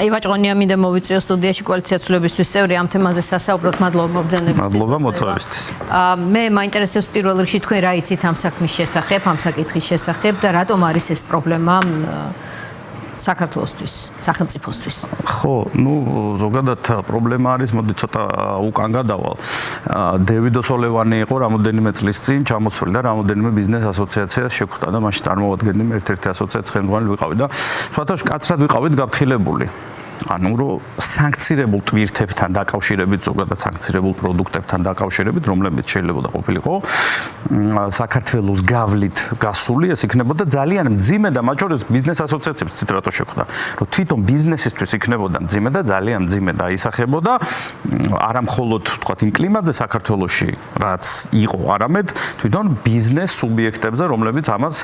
ევა ჭყონია მინდა მოვიწვიო სტუდიაში კოალიცია ცვლილებისთვის წევრი ამ თემაზე სასაუბროთ. მადლობა მობრძანებისთვის. მადლობა მოწვევისთვის. მე მაინტერესებს პირველ რიგში თქვენ რა იცით ამ საქმის შესახებ, ამ საკითხის შესახებ და რატომ არის ეს პრობლემა საქართველოსთვის, სახელმწიფოსთვის. ხო, ზოგადად პრობლემა არის, მოდი ცოტა უკან გადავალ. დევიდ ოსოლევანი იყო რამოდენიმე წლის წინ ჩამოსული და რამოდენიმე ბიზნეს ასოციაციას შეხვდა და მაშინ წარმოვადგენდი მე ერთ-ერთი ასოციაციის ხელმძღვანელი ვიყავი და სხვათა კაცრად ვიყავით გაფრთხილებული. რომ სანქცირებულ ტვირთებთან დაკავშირებით, ზოგადად სანქცირებულ პროდუქტებთან დაკავშირებით, რომლებიც შეიძლება ყოფილიყო საქართველოს გავლით გასული, ეს იქნებოდა ძალიან მძიმე და მათ შორის ბიზნეს ასოციაციებს ციტატო შეხვდა, რომ თვითონ ბიზნესისთვის იქნებოდა მძიმე და ძალიან მძიმე დაისახებოდა არა მხოლოდ თქვათ იმ კლიმატზე საქართველოში, რაც იყო, არამედ თვითონ ბიზნეს სუბიექტებზე, რომლებიც ამას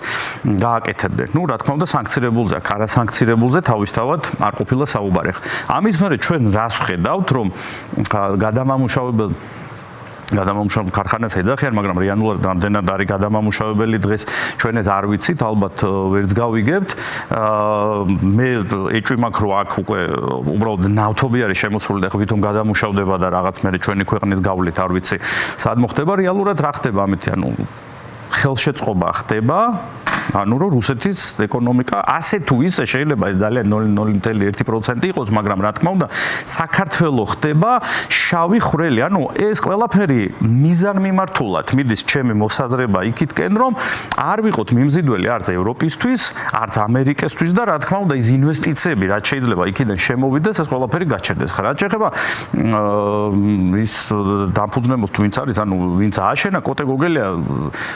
გააკეთებდნენ. რა თქმა უნდა, სანქცირებულზე, არასანქცირებულზე თავისთავად არ ყოფილა საუბარი. ამის მერე ჩვენ რას ვხედავთ, რომ გადამამუშავებელ ქარხანას ეძახიან, მაგრამ რეალურად რამდენად არის გადამამუშავებელი დღეს ჩვენ ეს არ ვიცით, ალბათ ვერც გავიგებთ. მე ეჭვი მაქვს, რომ აქ უკვე უბრალოდ ნავთობი არის შემოსული და ხვითონ გადამუშავდება და რაღაც მერე ჩვენი ქვეყნის გავლით არ ვიცი, სად მოხდება რეალურად რა ხდება ამით, ხელშეწყობა ხდება. რომ რუსეთის ეკონომიკა ასე თუ ისე შეიძლება ეს ძალიან 0.1% იყოს, მაგრამ რა თქმა უნდა, საქართველოს ხდება შავი ხვრელი. ეს ყველაფერი მიზანმიმართულად მიდის ჩემი მოსაზრება იქითკენ, რომ არ ვიყოთ მიმზიდველი არც ევროპისთვის, არც ამერიკასთვის და რა თქმა უნდა, ის ინვესტიციები, რაც შეიძლება იქიდან შემოვიდეს, ეს ყველაფერი გაჩერდეს. რა შეიძლება ის დამფუძნებელს თუ ვინც არის, ვინც ააშენა კოტე გოგელია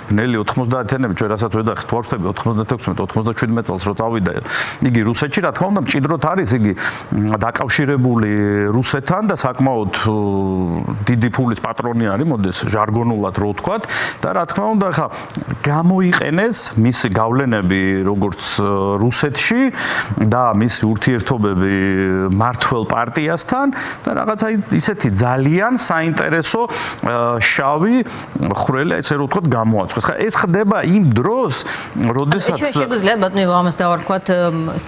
ბნელი 90-იანები, ჩვენ რასაც ვეძახით, ვარცხები 96-97 წელს რო წავიდა იგი რუსეთში, რა თქმა უნდა, მჭიდროდ არის იგი დაკავშირებული რუსეთთან და საკმაოდ დიდი ფულის პატრონი არის, მოდეს ჟარგონულად რო ვთქვათ და რა თქმა უნდა, ხა გამოიყენეს მისი გავლენები როგორც რუსეთში და მისი ურთიერთობები მართველ პარტიასთან და რაღაცა ისეთი ძალიან საინტერესო შავი ხვრელი, ესე რო ვთქვათ, გამოაწყვეს. ხა ეს ხდება იმ დროს, როდესაც შეგვიძლია ბატონო ამას დავარქვათ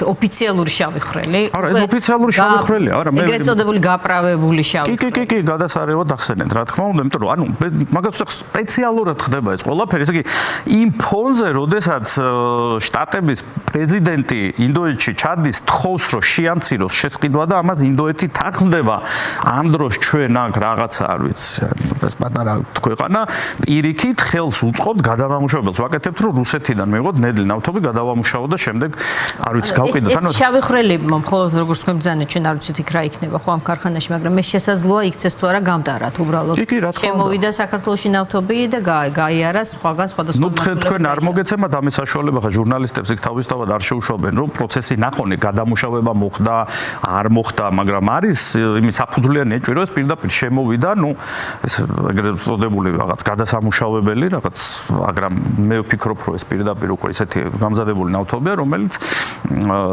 ოფიციალური შავი ხვრელი. არა, ეს ოფიციალური შავი ხვრელი, არა, მე ეგრეთ წოდებული გაპრავებული შავი. კი, გადასარევად ახსენეთ, რა თქმა უნდა, იმიტომ რომ მაგას სპეციალურად ხდება ეს ყველაფერი, ესე იგი იმ ფონზე, როდესაც შტატების პრეზიდენტი ინდოეთში ჩადის, თხოვს, რომ შეამციროს შესყიდვა და ამას ინდოეთი თანხმდება. ამ დროს ჩვენ აქ რაღაცა არ ვიცი, ეს პატარა ქვეყანა პირიქით ხელს უწყობთ გადამამუშავებელს. ვაკეთებთ, რომ რუსეთიდან მივიღოთ ნედლი ნავთობი, გადავამუშავოთ და შემდეგ არ ვიცი გავყიდოთ. ეს შავი ხვრელი მხოლოდ როგორც თქვენ ბძანეთ, ჩვენ არ ვიცით იქ რა იქნება ხო ამ ქარხანაში, მაგრამ ეს შესაძლოა იქცეს თუ არა გამდარად უბრალოდ. შემოვიდა საქართველოში ნავთობი და გაიარა სხვაგან სხვადასხვა თქვენ არ მოგეცემათ ამის საშუალება, ხა ჟურნალისტებს იქ თავისთავად არ შეუშვებენ, რომ პროცესი ნახონი გადამუშავება მოხდა, არ მოხდა, მაგრამ არის იმის საფუძვლიანი ეჭვი, რომ ეს პირდაპირ შემოვიდა, ეს ეგრეთ წოდებული რაღაც გადასამუშავებელი რაღაც, მაგრამ მე ვფიქრობ, რომ ეს პირდაპირ უკვე ისეთი გამზადებული ნავთობია, რომელიც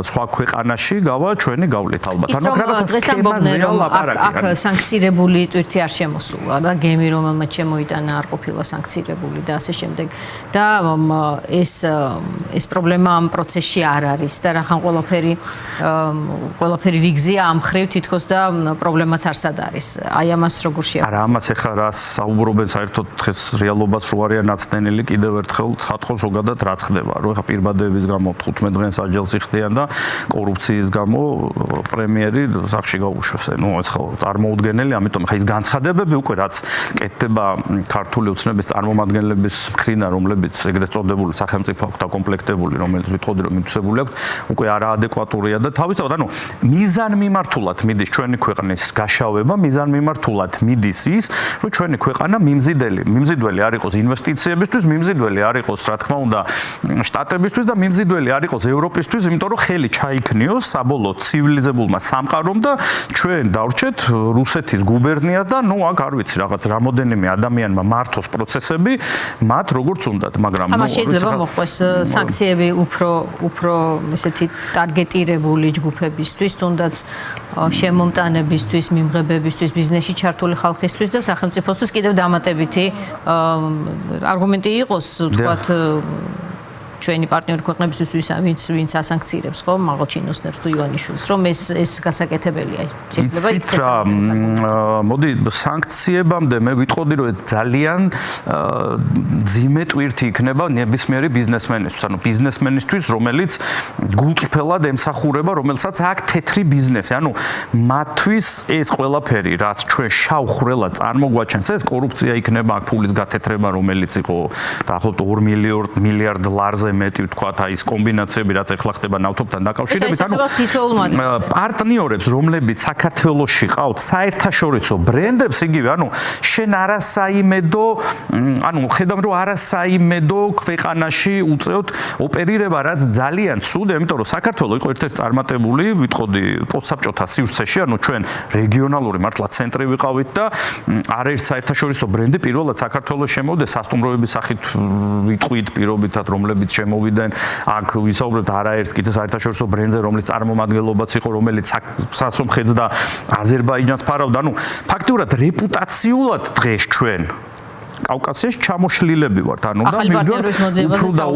სხვა ქვეყანაში გავა ჩვენი გავლით ალბათ. რაღაცა სქემაზე ლაპარაკი. აქ სანქცირებული ტვირთი არ შემოსულა და გემი რომელმაც შემოიტანა არ ყოფილა სანქცირებული და ასე შემდეგ. და ეს პრობლემა ამ პროცესში არ არის და რახან ყველაფერი რიგზია ამ ხრივ თითქოს და პრობლემაც არსად არის. აი ამას როგორ შეაჩერებთ? არა, ამას ეხლა რა საუბრობენ საერთოდ დღეს რეალობას რო არიან ნაცდენილი კიდევ ერთხელ ცხადყოს ზოგადად რაც ხდება, რომ ეხლა პირბადების გამო 15 დღეს აჯელს იხდიან და კორუფციის გამო პრემიერი სახში გაუშვეს. ეს ხო წარმოუდგენელი, ამიტომ ხა ის განცხადებები უკვე რაც კეთდება ქართული ოცნების წარმომადგენლების მხრიდან, რომლებიც ეგრეთ წოდებული სახელმწიფო აქვს დაკომპლექტებული, რომელიც ვიტყოდი რომ მითვისებული აქვს, უკვე არაადეკვატურია და თავისთავად, მიზანმიმართულად მიდის ჩვენი ქვეყნის გაშავება, მიზანმიმართულად მიდის ის, რომ ჩვენი ქვეყანა მიმზიდველი არ იყოს ინვესტიციებისთვის, მიმზიდველი არ იყოს, რა თქმა უნდა, შტატებისთვის და მიმზიდველი არ იყოს ევროპისთვის, იმიტომ რომ ხელი ჩაიქნიოს საბოლოოდ ცივილიზებულმა სამყარომ და ჩვენ დავრჩეთ რუსეთის გუბერნია და აქ არ ვიცი რაღაც რამოდენიმე ადამიანმა მართოს პროცესები, მათ როგორც უნდათ, მაგრამ ამას შეიძლება მოხდეს სანქციები უფრო ესეთი ტარგეტირებული ჯგუფებისთვის, თუნდაც შემომტანებისთვის, მიმღებებისთვის, ბიზნესში ჩართული ხალხისთვის და სახელმწიფოსთვის კიდევ დამატებითი არგუმენტი იყოს, თქვათ ჩვენი პარტნიორი ქვეყნებისთვის ვინც ასანქცირებს ხო მაღალჩინოსნებს თუ ივანიშვილს რომ ეს გასაკეთებელია შეიძლება იცით რა მოდი სანქციებამდე მე ვიტყოდი რომ ეს ძალიან ძიმე ტვირთი იქნება ნებისმიერი ბიზნესმენისთვის ანუ ბიზნესმენისთვის რომელიც გულწრფელად ემსახურება რომელსაც აქვს თეთრი ბიზნესი ანუ მათთვის ეს ყველაფერი რაც ჩვენ შავ ხვრელად წარმოგვაჩენს ეს კორუფცია იქნება აქ ფულის გათეთრება რომელიც იყო დაახლოებით 2 მილიარდ ლარზე მეტი ვთქვათ აი ეს კომბინაციები რაც ეხლა ხდება ნავთობთან დაკავშირებით ანუ პარტნიორებს რომლებიც საქართველოში ყავთ საერთაშორისო ბრენდებს იგივე ანუ შენ არასაიმედო ანუ ხედავ რომ არასაიმედო ქვეყანაში უწევთ ოპერირება რაც ძალიან ცუდია იმიტომ რომ საქართველო იყო ერთ-ერთი წარმატებული ვიტყოდი პოსტსაბჭოთა სივრცეში ანუ ჩვენ რეგიონალური მართლა ცენტრი ვიყავით და არაერთ საერთაშორისო ბრენდი პირველად საქართველოს შემოვიდა სასტუმროების სახით ვიტყვით პირობითად რომლებიც შემოვიდნენ აქ ვისაუბრებთ არაერთ კიდე საერთაშორისო ბრენდზე რომლის წარმომადგენლობაც იყო რომელიც სასომხეთს და აზერბაიჯანს ფარავდა ანუ ფაქტიურად რეპუტაციულად დღეს ჩვენ კავკასიაში ჩამოშლილები ვართ ანუ და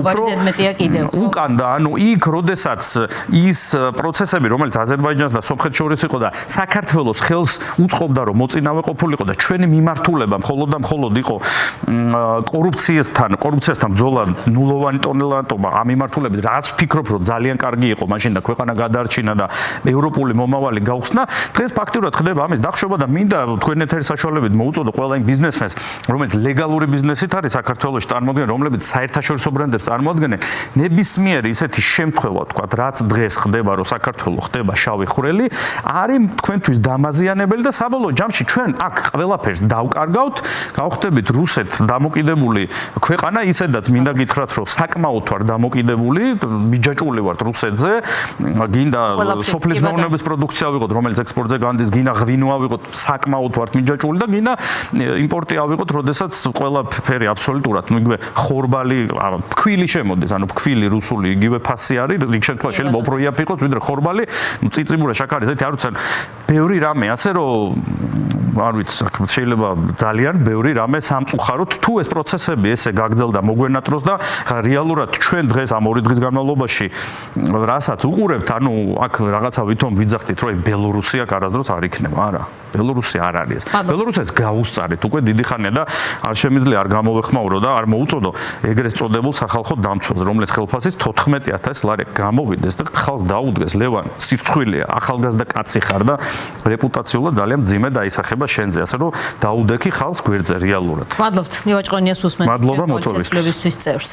უკან და ანუ იქ როდესაც ის პროცესები რომელიც აზერბაიჯანს და სომხეთს შორის იყო და საქართველოს ხელს უწყობდა რომ მოწინავე ყოფილიყო და ჩვენი მიმართულება მხოლოდ და მხოლოდ იყო კორუფციასთან ბრძოლა ნულოვანი ტოლერანტობა ამ მიმართულებით რაც ვფიქრობ რომ ძალიან კარგი იყო მაშინ და ქვეყანა გადაარჩინა და ევროპული მომავალი გაუხსნა დღეს ფაქტიურად ხდება ამის დახშობა და მინდა თქვენ ეთერის საშუალებით მოუწოდო ყველა იმ ბიზნესმენს რომელიც ლეგალური ბიზნესით არის საქართველოში წარმოადგენენ რომლებიც საერთაშორისო ბრენდებს წარმოადგენენ ნებისმიერი ისეთი შემთხვევა თქვა რაც დღეს ხდება რომ საქართველო ხდება შავი ხვრელი არის თქვენთვის დამაზიანებელი და საბოლოო ჯამში ჩვენ აქ ყველაფერს დავკარგავთ გავხდებით რუსეთ დამოკიდებული ქვეყანა ისედაც მინდა გითხრათ რომ საკმაოდ ვარ დამოკიდებული მიჯაჭვული ვართ რუსეთზე გინდა სოფლის მეურნეობის პროდუქცია ვიყოთ რომელიც ექსპორტზე განდის გინდა ღვინო ავიღოთ საკმაოდ ვართ მიჯაჭვული და გინდა იმპორტი ავიღოთ როდესაც ყველაფერი აბსოლუტურად ну იგივე ხორბალი ფქვილი შემოდის ანუ ფქვილი რუსული იგივე ფასი არის იქ შემთხვევაში შეიძლება უფრო იაფი იყოს ვიდრე ხორბალი წიწიბურა შაქარი ზეთი არ ვიცი ბევრი რამე ასე რომ არ ვიცი შეიძლება ძალიან ბევრი რამე სამწუხაროდ თუ ეს პროცესები ესე გაგრძელდა მოგვენატროს და რეალურად ჩვენ დღეს ამ 2 დღის განმავლობაში რასაც უყურებთ ანუ აქ რაღაცა ვითომ ვიძახდით რომ ბელორუსია არასდროს არ იქნება არა ბელორუსია არ არის ბელორუსიას გაუსწარეთ უკვე დიდი ხანია და არ შემიძლია არ გამოვეხმაურო და არ მოუწოდო ეგრეთ წოდებულ სახალხო დამცველს რომლის ხელფასის 14000 ლარი გამოვიდეს და ხალხს დაუდგეს ლევან სირცხვილია ახალგაზრდა კაცი ხარ და რეპუტაციულად ძალიან მძიმე დაისახება შენზე ასე რომ დაუდექი ხალხს გვერდზე რეალურად მადლობთ მივაჭყონია სუსმენთ მადლობა მოწვევისთვის წევრს